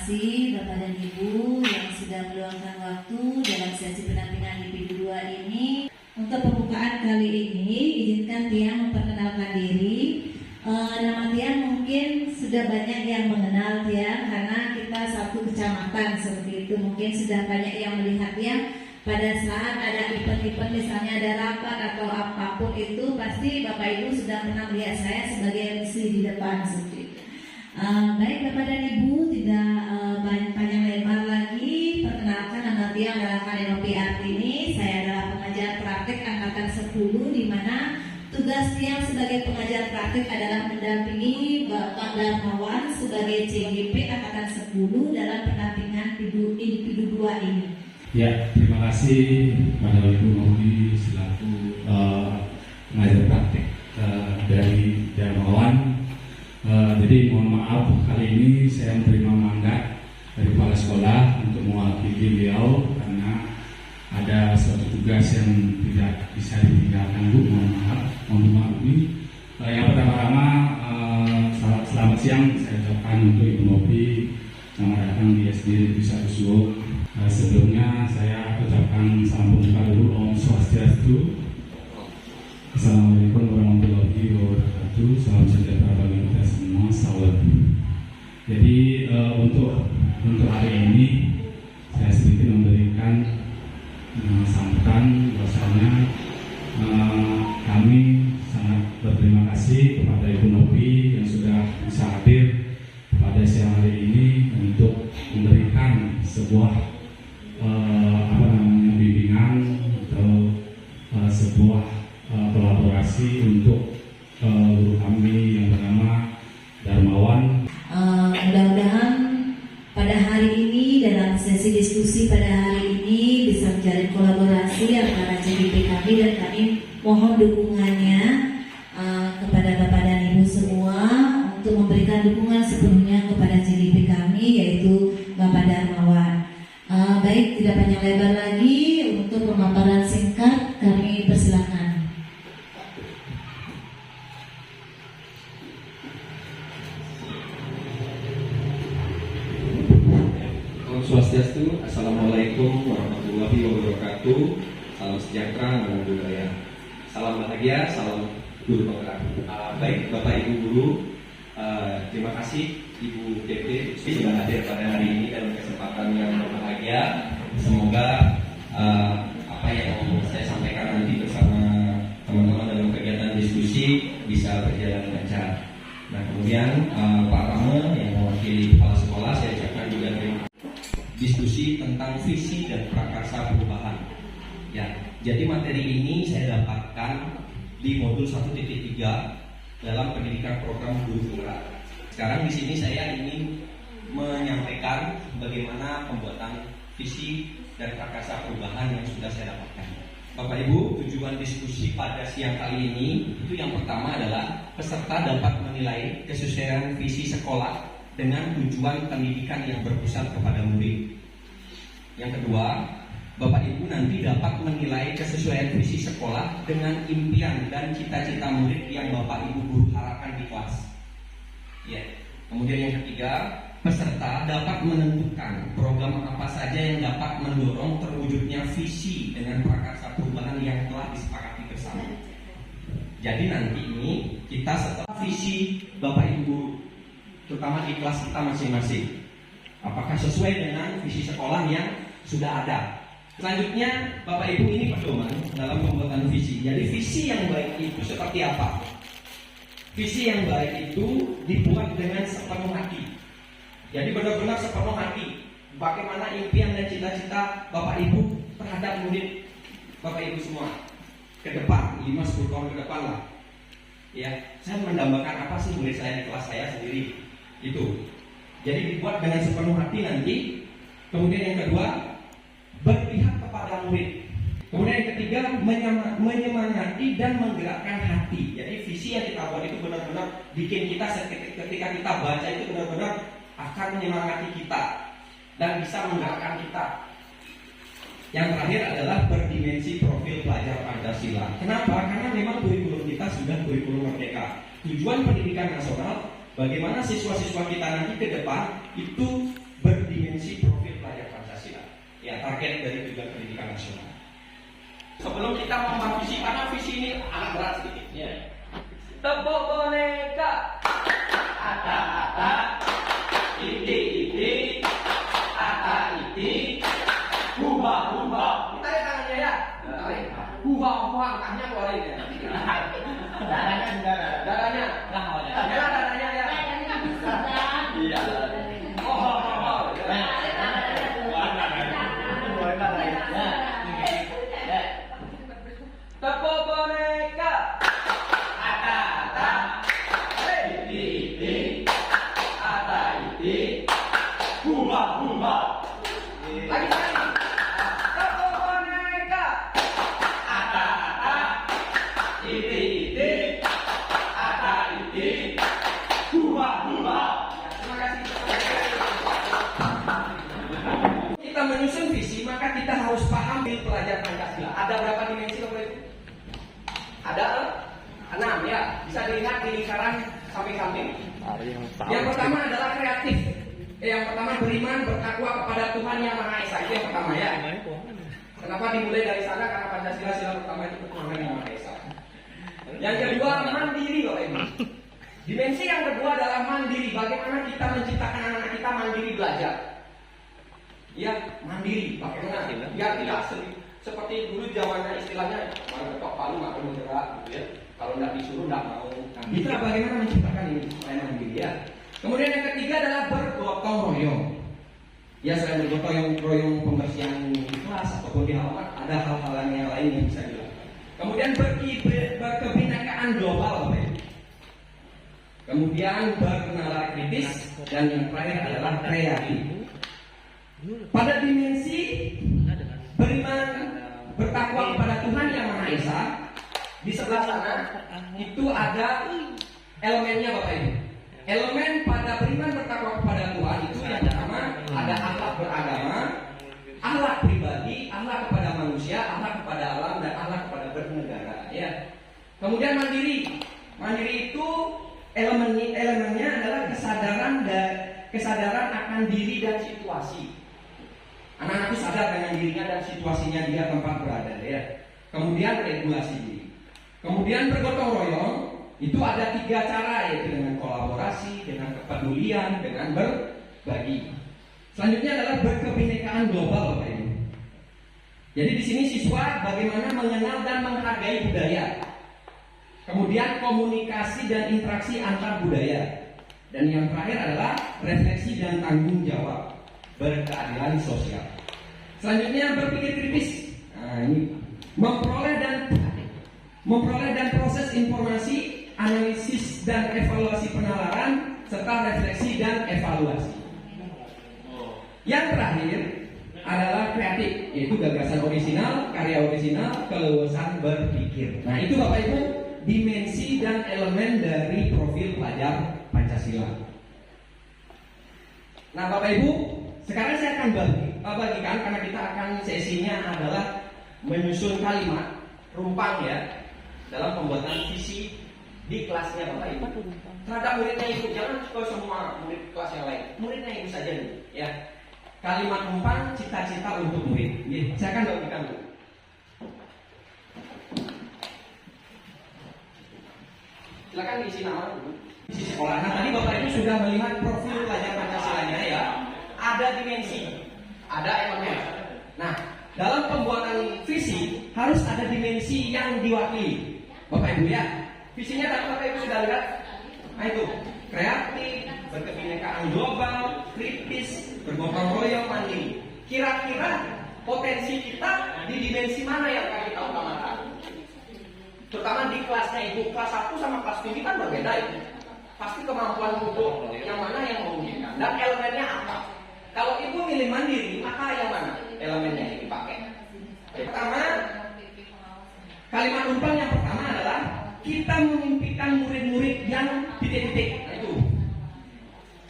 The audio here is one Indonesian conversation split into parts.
kasih Bapak dan Ibu yang sudah meluangkan waktu dalam sesi pendampingan IPIDU 2 ini. Untuk pembukaan kali ini, izinkan Tiang memperkenalkan diri. Nama Tiang mungkin sudah banyak yang mengenal Tiang karena kita satu kecamatan seperti itu. Mungkin sudah banyak yang melihat Tiang pada saat ada event-event, misalnya ada rapat atau apapun itu, pasti Bapak Ibu sudah pernah melihat saya sebagai MC di depan seperti itu. Baik Bapak dan Ibu, tidak panjang lebar lagi, perkenalkan nama Tiang adalah Kanenopi Artini. Saya adalah pengajar praktik angkatan 10, di mana tugas Tiang sebagai pengajar praktik adalah mendampingi Bapak Darmawan sebagai CGP angkatan 10 dalam pendampingan IPIDU 2 ini. Ya, terima kasih pada Ibu Novi selaku pengajar praktik dari Darmawan. Jadi mohon maaf, kali ini saya menerima mandat dari kepala sekolah untuk mewakili beliau karena ada suatu tugas yang tidak bisa ditinggalkan. Bu, mohon maaf ini. Yang pertama-tama selamat siang saya ucapkan untuk Ibu Novi, selamat datang di SD Negeri 1 Suwo. Sebelumnya saya ucapkan salam pembuka dulu, Om Swastiastu. Assalamualaikum warahmatullahi wabarakatuh. Salam sejahtera bagi kita semua. Salam. Jadi untuk hari ini saya sedikit memberikan sambutan bahwasanya kami sangat berterima kasih kepada Ibu Novi yang sudah bisa hadir pada siang hari ini untuk memberikan sebuah bimbingan atau sebuah kolaborasi untuk guru kami yang bernama Darmawan. Mudah-mudahan pada hari ini dalam sesi diskusi pada hari ini bisa menjalin kolaborasi antara CGP kami dan kami mohon dukungannya kepada Bapak dan Ibu semua untuk memberikan dukungan sepenuhnya kepada CGP kami yaitu Bapak Darmawan. Baik, tidak panjang lebar lagi, untuk pemaparan singkat kami persilakan. Om Swastiastu, Assalamualaikum warahmatullahi wabarakatuh. Salam sejahtera, salam budaya, salam bahagia, salam guru penggerak. Baik Bapak Ibu guru, terima kasih Ibu DP sudah hadir pada hari ini dalam kesempatan yang berbahagia. Semoga apa yang saya sampaikan nanti bersama teman-teman dalam kegiatan diskusi bisa berjalan lancar. Nah kemudian Pak Rame yang mewakili kepala sekolah, saya ucapkan juga terima kasih. Diskusi tentang visi dan prakarsa perubahan. Ya, jadi materi ini saya dapatkan di modul 1.3 dalam pendidikan program guru penggerak. Sekarang di sini saya ingin menyampaikan bagaimana pembuatan visi dan prakarsa perubahan yang sudah saya dapatkan. Bapak Ibu, tujuan diskusi pada siang kali ini itu yang pertama adalah peserta dapat menilai kesesuaian visi sekolah dengan tujuan pendidikan yang berpusat kepada murid. Yang kedua, Bapak Ibu nanti dapat menilai kesesuaian visi sekolah dengan impian dan cita-cita murid yang Bapak Ibu guru harapkan di kelas. Ya. Kemudian yang ketiga, peserta dapat menentukan program apa saja yang dapat mendorong terwujudnya visi dengan prakarsa perubahan yang telah disepakati bersama. Jadi nanti ini kita setelah visi Bapak Ibu, terutama di kelas kita masing-masing, apakah sesuai dengan visi sekolah yang sudah ada. Selanjutnya Bapak Ibu ini pedoman dalam pembuatan visi. Jadi visi yang baik itu seperti apa? Visi yang baik itu dibuat dengan sepenuh hati. Jadi benar-benar sepenuh hati. Bagaimana impian dan cita-cita Bapak Ibu terhadap murid Bapak Ibu semua ke depan, 5-10 tahun ke depan lah. Ya, saya mendambakan apa sih murid saya di kelas saya sendiri. Itu. Jadi dibuat dengan sepenuh hati nanti. Kemudian yang kedua, berpihak kepada murid. Kemudian yang ketiga, menyemangati dan menggerakkan hati. Jadi visi yang kita buat itu benar-benar bikin kita ketika kita baca itu benar-benar akan menyemangati kita dan bisa menggerakkan kita. Yang terakhir adalah berdimensi profil pelajar Pancasila. Kenapa? Karena memang kurikulum kita sudah kurikulum merdeka. Tujuan pendidikan nasional, bagaimana siswa-siswa kita nanti ke depan itu dimensi profil pelajar Pancasila. Ya, target dari tujuan pendidikan nasional. Sebelum kita membahas visi, karena visi ini agak berat sedikit. Ya. Tepuk boneka, ata-ata, ide-ide, ata-ide, hubah-hubah. Tarik tangannya ya. Tarik. Hubah-hubah, tangannya keluarin ya. Darahnya juga. Darahnya. Ya, darahnya ya. Iya. Tepuk boneka, ata-ata, ide-ide, ata-ide, hubah-hubah. Lagi. Tepuk boneka, ata-ata, ide-ide, ata-ide, hubah-hubah. Terima kasih. Kita menyusun visi, maka kita harus paham pelajar Pancasila. Ada berapa dimensi Bapak Ibu? Ada 6 ya. Bisa dilihat di lingkaran samping-samping. Yang pertama adalah kreatif. Yang pertama beriman bertakwa kepada Tuhan Yang Maha Esa. Itu yang pertama ya. Kenapa dimulai dari sana? Karena Pancasila sila pertama itu Tuhan Yang Maha Esa. Yang kedua mandiri Bapak Ibu. Dimensi yang kedua adalah mandiri. Bagaimana kita menciptakan anak-anak kita mandiri belajar. Ya, mandiri. Bagaimana? Biar tidak seperti dulu zamannya istilahnya mana ketok palu nggak perlu gerak gitu ya. Kalau nggak disuruh nggak mau. Nah, kita bagaimana menciptakan ini supaya mandiri ya. Kemudian yang ketiga adalah bergotong royong. Ya, selain bergotong royong pembersihan kelas ataupun di halaman, ada hal-hal yang lain yang bisa dilakukan. Kemudian berkebinekaan global, Bapak. Kemudian bernalar kritis dan yang terakhir adalah kreatif. Pada dimensi beriman bertakwa kepada Tuhan Yang Maha Esa, di sebelah sana itu ada elemennya Bapak Ibu. Elemen pada beriman bertakwa kepada Tuhan itu yang pertama ada akhlak beragama, akhlak pribadi, akhlak kepada manusia, akhlak kepada alam, dan akhlak kepada bernegara. Ya. Kemudian mandiri. Mandiri itu elemennya adalah kesadaran akan diri dan situasi. Anak-anak itu sadar dengan dirinya dan situasinya dia tempat berada ya. Kemudian regulasi diri. Kemudian bergotong royong itu ada 3 cara, yaitu dengan kolaborasi, dengan kepedulian, dengan berbagi. Selanjutnya adalah berkebinekaan global Bapak Ibu. Jadi di sini siswa bagaimana mengenal dan menghargai budaya. Kemudian komunikasi dan interaksi antar budaya. Dan yang terakhir adalah refleksi dan tanggung jawab, berkeadilan sosial. Selanjutnya berpikir kritis. Nah, ini memperoleh dan proses informasi, analisis dan evaluasi penalaran, serta refleksi dan evaluasi. Yang terakhir adalah kreatif, yaitu gagasan orisinal, karya orisinal, keleluasan berpikir. Nah, itu Bapak Ibu dimensi dan elemen dari profil pelajar Pancasila. Nah, Bapak Ibu, sekarang saya akan bagikan karena kita akan sesinya adalah menyusun kalimat rumpang ya dalam pembuatan visi di kelasnya Bapak Ibu. Terhadap muridnya itu jangan ke semua murid kelas yang lain. Muridnya itu saja nih ya. Kalimat rumpang cita-cita untuk murid. Ya, saya akan bagikan dulu. Silakan diisi nama dulu. Isi sekolah. Nah, tadi Bapak Ibu sudah melihat profil pelajar Pancasilanya ya. Ada dimensi, ada elemen. Nah, dalam pembuatan visi harus ada dimensi yang diwakili. Bapak Ibu ya. Visinya tadi Bapak Ibu sudah lihat. Nah itu, kreatif, berkebinekaan global, kritis, bergotong royong, mandiri. Kira-kira potensi kita di dimensi mana yang akan kita utamakan? Terutama di kelasnya Ibu, kelas 1 sama kelas 7 kan berbeda ya. Pasti kemampuan untuk yang mana yang memungkinkan dan elemennya apa. Kalau Ibu milih mandiri, maka yang mana elemennya yang dipakai? Pertama, kalimat rumpang yang pertama adalah kita memimpikan murid-murid yang titik-titik. Nah itu.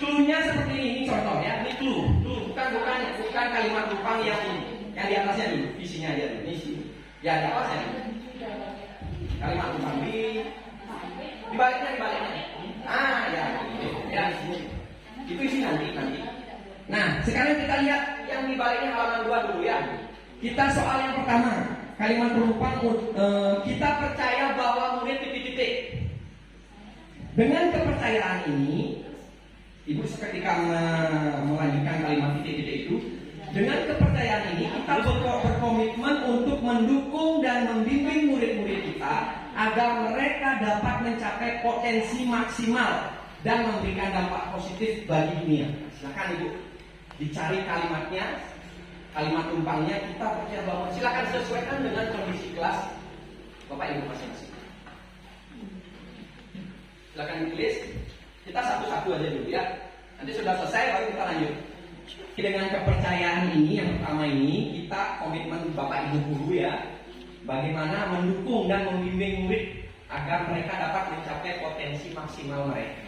Clue-nya seperti ini contoh ya. Ini clue. Bukan kalimat rumpang yang di atasnya dulu, visinya aja dulu. Ini ya di atasnya dulu. Kalimat rumpang dibaliknya. Ah ya. Itu isi nanti. Nah, sekarang kita lihat yang di baliknya halaman 2 dulu ya. Kita soal yang pertama, kalimat penumpang, kita percaya bahwa murid titik-titik. Dengan kepercayaan ini, Ibu ketika melanjutkan kalimat titik-titik itu, dengan kepercayaan ini kita berkomitmen untuk mendukung dan membimbing murid-murid kita agar mereka dapat mencapai potensi maksimal dan memberikan dampak positif bagi dunia. Silakan Ibu dicari kalimatnya, kalimat tumpangnya. Kita percaya bahwa silakan sesuaikan dengan kondisi kelas Bapak Ibu masing-masing. Silakan ditulis. Kita satu-satu aja dulu ya. Nanti sudah selesai baru kita lanjut. Dengan kepercayaan ini, yang pertama ini, kita komitmen Bapak Ibu guru ya, bagaimana mendukung dan membimbing murid agar mereka dapat mencapai potensi maksimal mereka.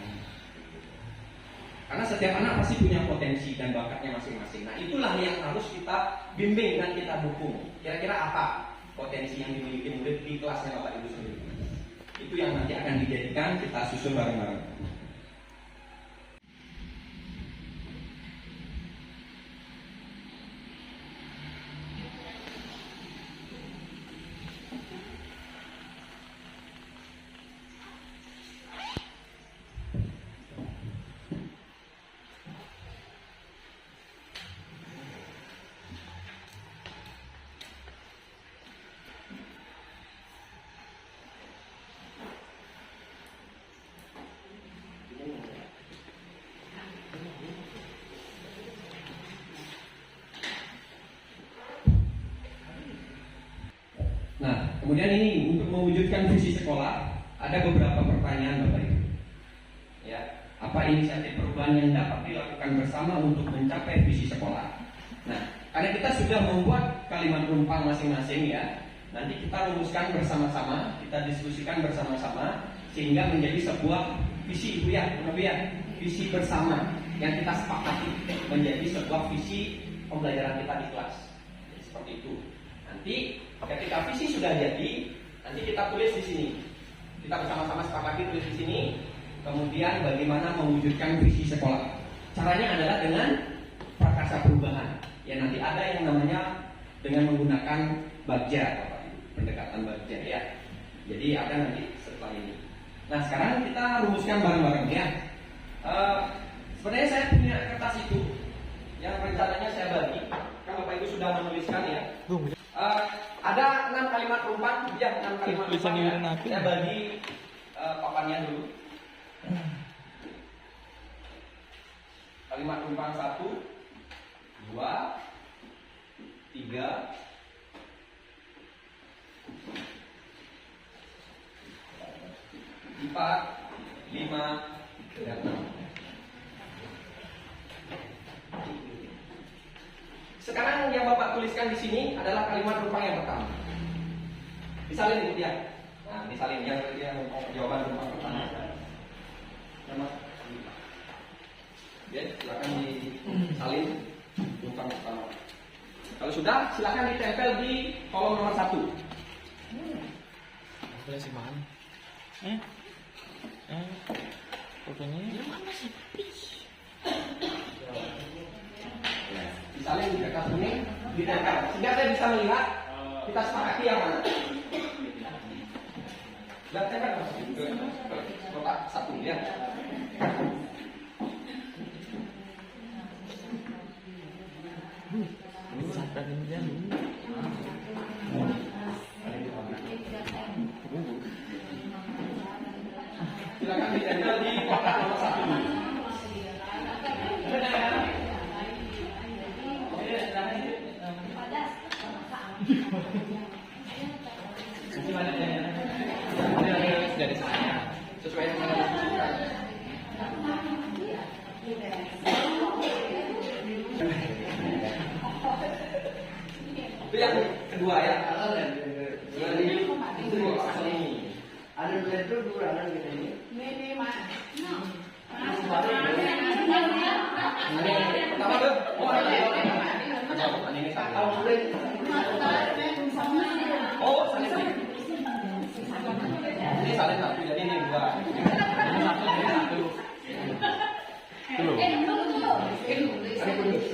Karena setiap anak pasti punya potensi dan bakatnya masing-masing. Nah, itulah yang harus kita bimbing dan kita dukung. Kira-kira apa potensi yang dimiliki murid di kelasnya Bapak Ibu sendiri? Itu yang nanti akan dijadikan kita susun bareng-bareng. Nah, kemudian ini untuk mewujudkan visi sekolah ada beberapa pertanyaan Bapak Ibu. Ya, apa inisiatif perubahan yang dapat dilakukan bersama untuk mencapai visi sekolah? Nah, karena kita sudah membuat kalimat tumpang masing-masing ya, nanti kita rumuskan bersama-sama, kita diskusikan bersama-sama sehingga menjadi sebuah visi Ibu ya, visi bersama yang kita sepakati menjadi sebuah visi pembelajaran kita di kelas. Jadi, seperti itu. Nanti ketika visi sudah jadi, nanti kita tulis di sini. Kita bersama-sama sepakati tulis di sini. Kemudian bagaimana mewujudkan visi sekolah? Caranya adalah dengan prakarsa perubahan. Ya nanti ada yang namanya dengan menggunakan bagja, pendekatan bagja ya. Jadi ada nanti setelah ini. Nah sekarang kita rumuskan bareng-bareng ya. Sebenarnya saya punya kertas itu yang rencananya saya bagi. Kan Bapak Ibu sudah menuliskan ya. Ada 6 kalimat tumpang, ya 6 kalimat tumpang ya. Saya bagi papannya dulu. Kalimat tumpang 1, 2, 3, 4, 5, dan 6. Sekarang yang Bapak tuliskan di sini adalah kalimat tumpang yang pertama. Disalin ya. Nah, disalin yang jawaban tumpang pertama. Ya, silakan disalin tumpang pertama. Kalau sudah, silakan ditempel di kolom nomor 1. Boleh sih mana? Fotonya mana sih? Disalin di kertas ini, ditempel sehingga saya bisa melihat kita sepakati yang mana. Dan tempel ke kotak 1 ya. Sampai kemudian silakan ditempel di kotak nomor 1. dari saya Sesuai dengan yang ditentukan. Itu yang kedua ya. Itu pasal ini. Ada itu kurangan gitu ini. Ini pertama tuh. Oh ini satu. Oh salin. Ini salin 1 jadi ini 2. Ini 1 ini 1. Dulu. Ini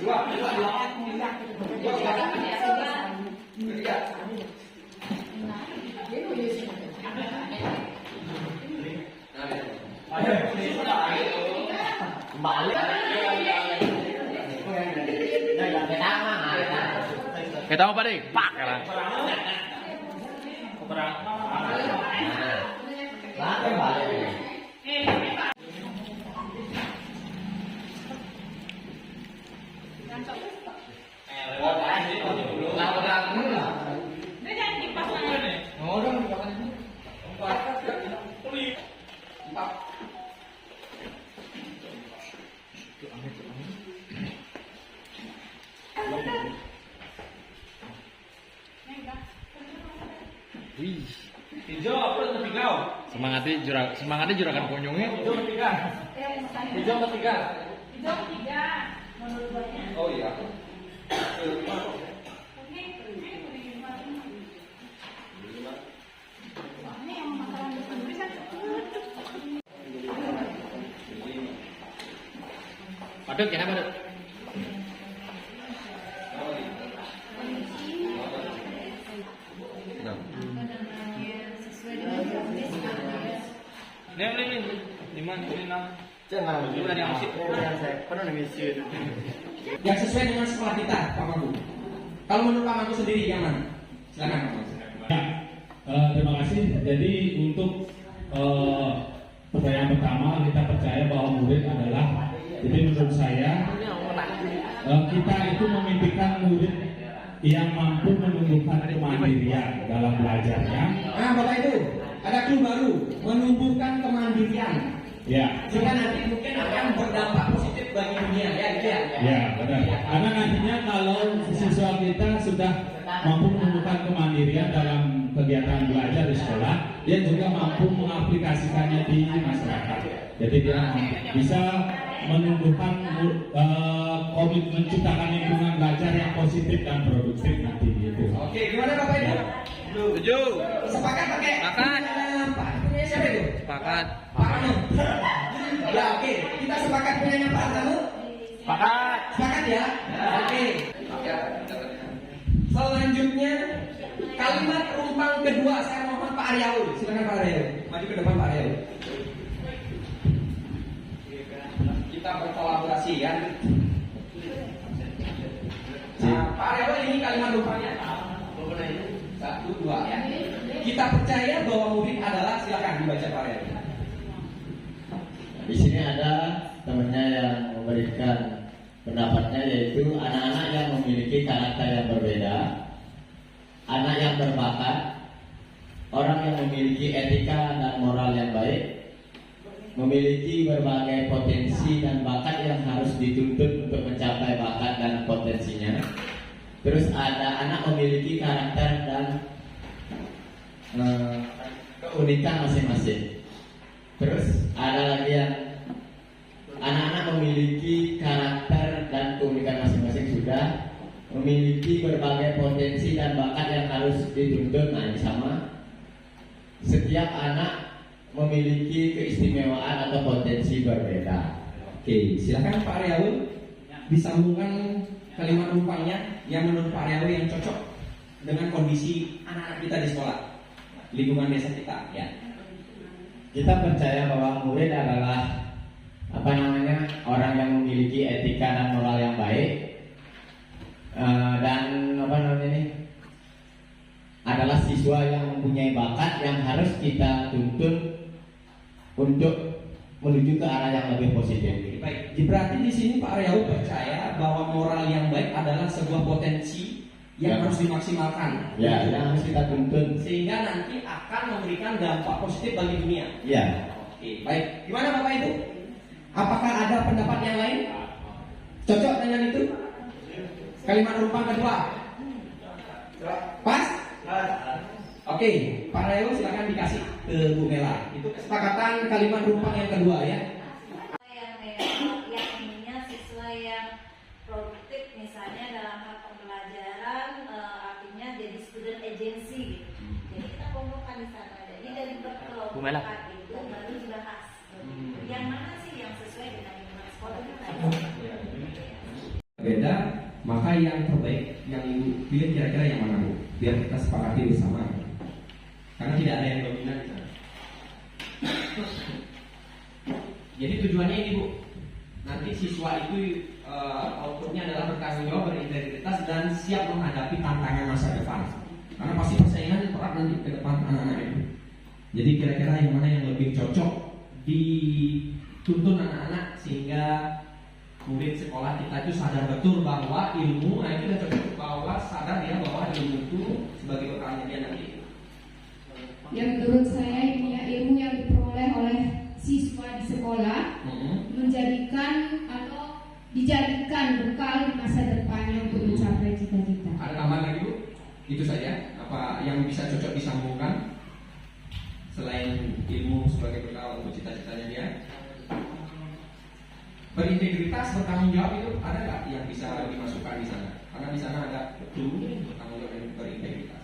2. Kita mau pada pak lah. Wih, Hijau apa ketiga? semangatnya juragan kunjungnya. Hijau ketiga. Hijau ketiga. Oh iya. Padut kenapa padut? Nih, di mana? Yang sesuai dengan sekolah kita, Pak Magu. Kalau menurut Pak Magu sendiri yang mana? Silakan Pak Magu. Ya, terima kasih. Jadi untuk pertanyaan pertama, kita percaya bahwa murid adalah, jadi menurut saya kita itu memimpikan murid yang mampu menumbuhkan kemandirian dalam belajarnya. Nah, Bapak itu ada clue baru, menumbuhkan kemandirian. Ya, Sehingga nanti mungkin akan berdampak positif bagi dunia, ya gitu ya. ya benar. Karena nantinya kalau siswa kita sudah mampu menumbuhkan kemandirian dalam kegiatan belajar di sekolah, dia juga mampu mengaplikasikannya di masyarakat. Jadi dia bisa menumbuhkan komitmen menciptakan lingkungan belajar yang positif dan produktif nanti gitu. Oke, gimana Bapak Ibu? Setuju. Sepakat pakai? Sepakat. Pak, punya siapa itu? Sepakat. Pak Anu. Ya oke, kita sepakat punyanya Pak Anu. Sepakat. Sepakat ya? Oke. Selanjutnya kalimat rumpang kedua saya mohon Pak Aryaul. Silakan Pak Aryaul. Maju ke depan Pak Aryaul. Kita berkolaborasi ya. Nah, Pak Aryaul ini kalimat rumpangnya. 1, 2 ya. Kita percaya bahwa murid adalah, silakan dibaca Pak Aryaul. Di sini ada temannya yang memberikan pendapatnya, yaitu anak-anak yang memiliki karakter yang berbeda, anak yang berbakat, orang yang memiliki etika dan moral yang baik, memiliki berbagai potensi dan bakat yang harus dituntut untuk mencapai bakat dan potensinya. Terus ada anak memiliki karakter dan keunikan masing-masing. Terus ada lagi yang anak-anak memiliki karakter dan keunikan masing-masing, sudah memiliki berbagai potensi dan bakat yang harus dituntut. Nah, ini sama. Setiap anak memiliki keistimewaan atau potensi berbeda. Oke, silakan Pak Aryaul disambungkan kalimat rumpangnya yang menurut Pak Aryaul yang cocok dengan kondisi anak-anak kita di sekolah, lingkungan desa kita ya. Kita percaya bahwa murid adalah orang yang memiliki etika dan moral yang baik, dan adalah siswa yang mempunyai bakat yang harus kita tuntut untuk menuju ke arah yang lebih positif. Baik, berarti di sini Pak Aryaul percaya bahwa moral yang baik adalah sebuah potensi yang harus dimaksimalkan. Ya, yang harus kita tuntut sehingga nanti akan memberikan dampak positif bagi dunia. ya. Oke, baik. Gimana Bapak Ibu? Apakah ada pendapat yang lain? Cocok dengan itu? Kalimat rumpang kedua. Pas? Oke, Pak Aryaul silakan dikasih ke Bu Mela. Itu kesepakatan kalimat rumpang yang kedua ya. Yang ininya siswa yang produktif, misalnya dalam hal pembelajaran, artinya jadi student agency gitu. Jadi kita kumpulkan di sana. Jadi dari berkelompok itu baru dibahas. Yang mana sih yang sesuai dengan lingkungan sekolah kita? Beda, maka yang terbaik yang Ibu pilih kira-kira yang mana Bu? Biar kita sepakati bersama. Karena tidak ada yang dominan di sana. Jadi tujuannya ini Bu, nanti siswa itu outputnya adalah bertanggung jawab, berintegritas, dan siap menghadapi tantangan masa depan. Karena pasti persaingan berat nanti ke depan anak-anak itu. Jadi kira-kira yang mana yang lebih cocok dituntun anak-anak sehingga murid sekolah kita itu sadar betul bahwa ilmu, nah itu udah cocok, bahwa sadar ya bahwa ilmu itu sebagai bekalnya dia nanti. Yang menurut saya ini ya, ilmu yang diperoleh oleh siswa di sekolah menjadikan atau dijadikan bekal di masa depannya untuk mencapai cita-cita. Ada tambahan lagi Bu? Itu saja. Apa yang bisa cocok disambungkan selain ilmu sebagai bekal untuk cita-citanya dia? Berintegritas, bertanggung jawab itu ada nggak yang bisa dimasukkan di sana? Karena di sana ada betul bertanggung jawab dan berintegritas.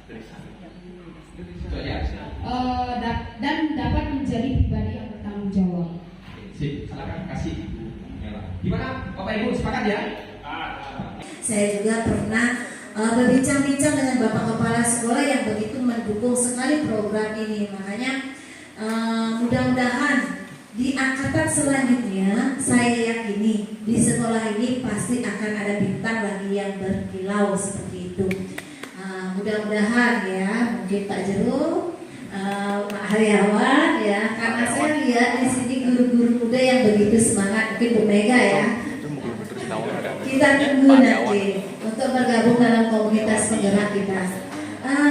Itu aja. Dan dapat menjadi pribadi yang bertanggung jawab. Sip, silakan kasih Bu Mela. Gimana Bapak Ibu, sepakat ya? Saya juga pernah berbincang-bincang dengan Bapak Kepala Sekolah yang begitu mendukung sekali program ini. Makanya mudah-mudahan di angkatan selanjutnya saya yakini di sekolah ini pasti akan ada bintang lagi yang berkilau seperti itu. Mudah-mudahan ya, mungkin Pak Jero, Pak Haryawan ya, karena saya lihat di sini guru-guru muda yang begitu semangat, mungkin Bu Mega ya. Kita tunggu nanti untuk bergabung dalam komunitas penggerak kita.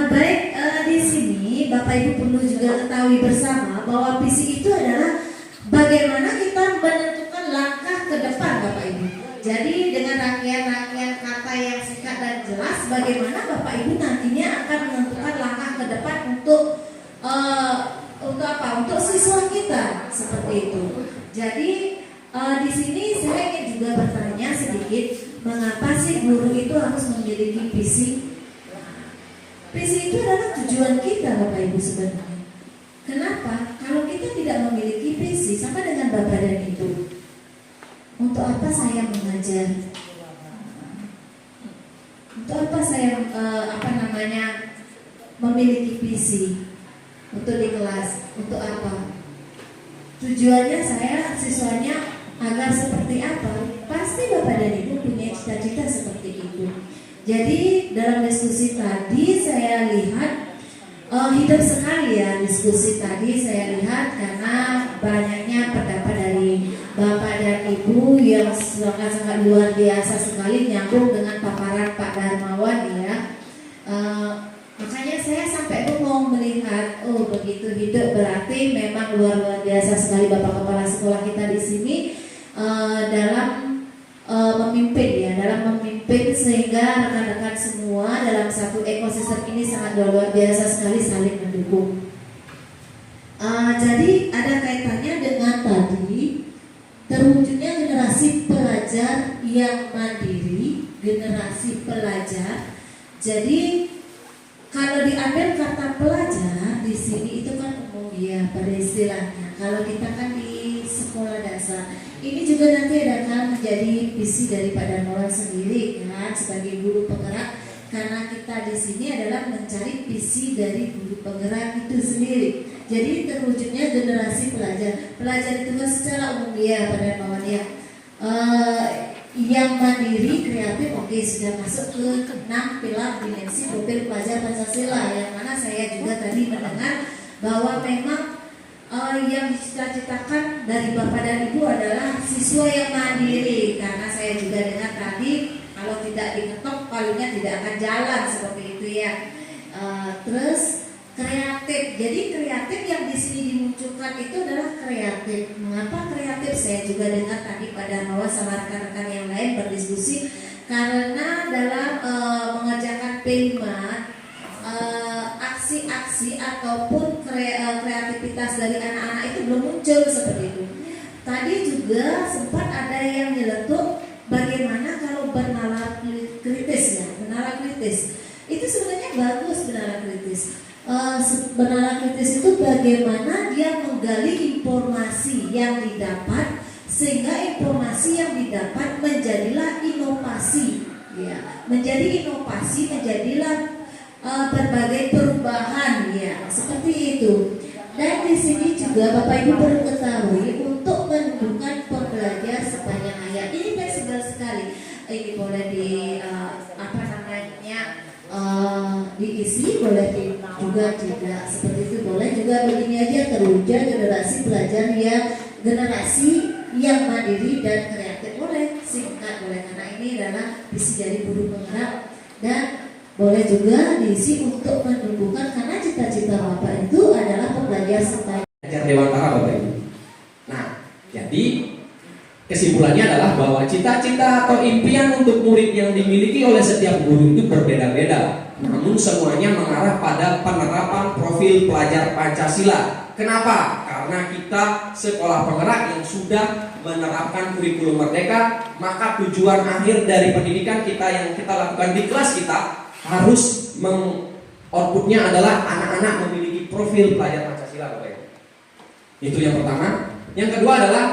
Baik, di sini Bapak Ibu perlu juga ketahui bersama bahwa visi itu adalah bagaimana kita menentukan langkah ke depan Bapak Ibu. Jadi dengan rangkaian-rangkaian kata yang singkat dan jelas, bagaimana Bapak Ibu nantinya akan menentukan langkah ke depan untuk apa? Untuk siswa kita seperti itu. Jadi di sini saya ingin juga bertanya sedikit, mengapa sih guru itu harus memiliki visi? Visi itu adalah tujuan kita Bapak Ibu sebenarnya. Kenapa? Kalau kita tidak memiliki visi, sama dengan Bapak dan Ibu, untuk apa saya mengajar? Untuk apa saya memiliki visi untuk di kelas? Untuk apa? Tujuannya saya siswanya agar seperti apa? Pasti Bapak dan Ibu punya cita-cita seperti itu. Jadi dalam diskusi tadi saya lihat hidup sekali ya diskusi tadi saya lihat, karena banyaknya pendapat dari Bapak dan Ibu yang sangat-sangat luar biasa sekali nyambung dengan paparan Pak Darmawan ya. Makanya saya sampai bengong melihat, oh begitu hidup berarti memang luar biasa sekali Bapak Kepala Sekolah kita di sini dalam memimpin sehingga rekan-rekan semua dalam satu ekosistem ini sangat luar biasa sekali saling mendukung. Jadi ada kaitannya dengan tadi terwujudnya generasi pelajar yang mandiri, generasi pelajar. Jadi kalau diambil kata pelajar di sini itu kan umum ya pada istilahnya. Kalau kita kan di sekolah dasar, ini juga nanti akan menjadi visi dari Pak Darmawan sendiri kan sebagai guru penggerak, karena kita di sini adalah mencari visi dari guru penggerak itu sendiri. Jadi terwujudnya generasi pelajar. Pelajar itu kan secara umum ya Pak Darmawan ya. Yang mandiri, kreatif, oke, sudah masuk ke 6 pilar dimensi profil pelajar Pancasila, yang mana saya juga tadi mendengar bahwa memang yang dicita-citakan dari Bapak dan Ibu adalah siswa yang mandiri, karena saya juga dengar tadi kalau tidak diketok palingnya tidak akan jalan seperti itu ya. Terus kreatif, jadi kreatif yang di sini dimunculkan itu adalah kreatif. Mengapa kreatif? Saya juga dengar tadi pada Darmawan sama rekan-rekan yang lain berdiskusi, karena dalam mengerjakan P5 aksi-aksi ataupun kreativitas dari anak-anak itu belum muncul seperti itu. Tadi juga sempat ada yang nyeletuk bagaimana kalau bernalar kritis ya, bernalar kritis. Itu sebenarnya bagus bernalar kritis. Bernalar kritis itu bagaimana dia menggali informasi yang didapat sehingga informasi yang didapat menjadilah inovasi ya, menjadi inovasi, menjadilah berbagai perubahan ya, seperti itu. Dan di sini juga Bapak Ibu perlu ketahui untuk menentukan pembelajar sepanjang juga tidak seperti itu. Boleh juga begini aja, terwujud generasi belajar yang mandiri dan kreatif. Boleh singkat, boleh, karena ini adalah visi dari guru penggerak. Dan boleh juga diisi untuk menumbuhkan, karena cita-cita Bapak itu adalah pembelajar serta Belajar Dewantara Bapak Ibu. Nah, jadi kesimpulannya adalah bahwa cita-cita atau impian untuk murid yang dimiliki oleh setiap guru itu berbeda-beda. Namun semuanya mengarah pada penerapan profil pelajar Pancasila. Kenapa? Karena kita sekolah penggerak yang sudah menerapkan kurikulum merdeka, maka tujuan akhir dari pendidikan kita yang kita lakukan di kelas kita harus outputnya adalah anak-anak memiliki profil pelajar Pancasila, Bapak Ibu. Itu yang pertama. Yang kedua adalah,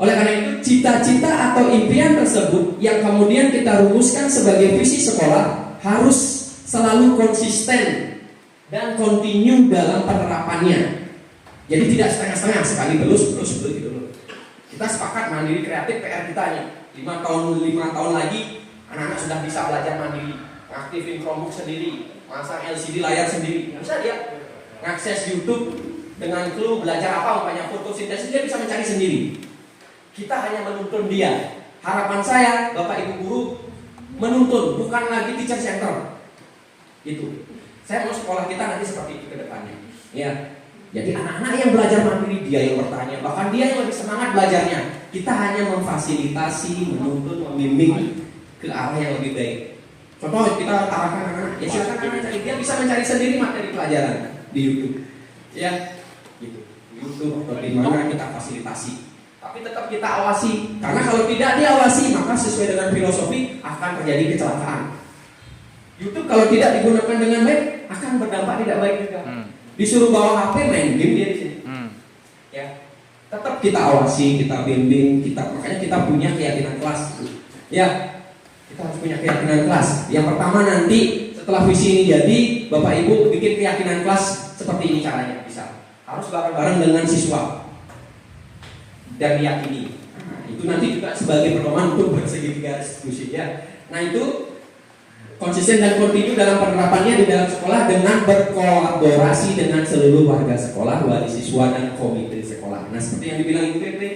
oleh karena itu cita-cita atau impian tersebut yang kemudian kita rumuskan sebagai visi sekolah harus selalu konsisten dan kontinu dalam penerapannya. Jadi tidak setengah-setengah, sekali belus gitu loh. Kita sepakat mandiri kreatif, PR kita nih 5 tahun lagi anak-anak sudah bisa belajar mandiri, ngaktifin Chromebook sendiri, masang LCD layar sendiri. Bisa dia ngakses YouTube dengan clue belajar apa, umpamanya fotosintesis, dia bisa mencari sendiri. Kita hanya menuntun dia. Harapan saya, Bapak Ibu guru menuntun, bukan lagi teacher center. Gitu. Saya mau sekolah kita nanti seperti itu ke depannya. Ya. Jadi anak-anak yang belajar mandiri, dia yang bertanya, bahkan dia yang lebih semangat belajarnya. Kita hanya memfasilitasi, menuntun, membimbing ke arah yang lebih baik. Contoh kita arahkan anak-anak, ya silakan anak cari, dia bisa mencari sendiri materi pelajaran di YouTube. Ya, gitu. YouTube atau di mana kita fasilitasi. Tapi tetap kita awasi, karena kalau tidak diawasi maka sesuai dengan filosofi akan terjadi kecelakaan. YouTube kalau tidak digunakan dengan baik akan berdampak tidak baik juga. Disuruh bawa HP main game dia di sini. Ya, tetap kita awasi, kita bimbing, makanya kita punya keyakinan kelas. Ya, kita harus punya keyakinan kelas. Yang pertama nanti setelah visi ini jadi, Bapak Ibu bikin keyakinan kelas seperti ini caranya bisa. Harus bareng-bareng dengan siswa dan diyakini. Nah, itu nanti juga sebagai pedoman untuk bersegitiga diskusi ya. Nah itu konsisten dan kontinu dalam penerapannya di dalam sekolah dengan berkolaborasi dengan seluruh warga sekolah, wali siswa dan komite sekolah. Nah seperti yang dibilang Ibu Pepe,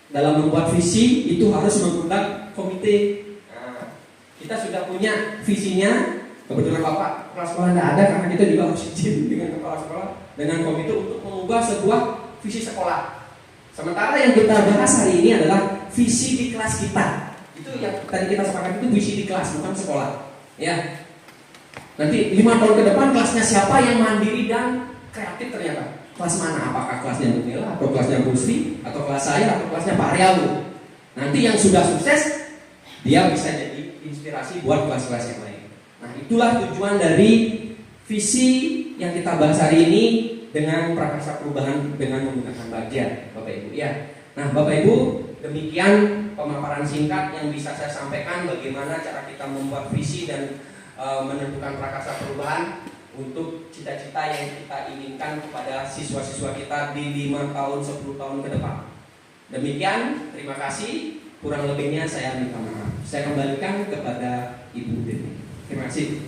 dalam membuat visi itu harus mengundang komite. Nah, kita sudah punya visinya. Kebetulan Bapak kepala sekolah tidak ada, karena kita juga harus izin dengan kepala sekolah, dengan komite untuk mengubah sebuah visi sekolah. Sementara yang kita bahas hari ini adalah visi di kelas kita. Itu yang tadi kita sepakat, itu visi di kelas, bukan sekolah. Ya. Nanti 5 tahun ke depan kelasnya siapa yang mandiri dan kreatif ternyata. Kelas mana? Apakah kelasnya Bu Nela, atau kelasnya Bu Sri, atau kelas saya, atau kelasnya Pak Riau. Nanti yang sudah sukses, dia bisa jadi inspirasi buat kelas-kelas yang lain. Nah itulah tujuan dari visi yang kita bahas hari ini dengan prakarsa perubahan dengan menggunakan bagja, Bapak Ibu ya. Nah Bapak Ibu, demikian pemaparan singkat yang bisa saya sampaikan bagaimana cara kita membuat visi dan menentukan prakarsa perubahan untuk cita-cita yang kita inginkan kepada siswa-siswa kita di 5 tahun, 10 tahun ke depan. Demikian, terima kasih. Kurang lebihnya saya minta maaf. Saya kembalikan kepada Ibu Dewi. Terima kasih.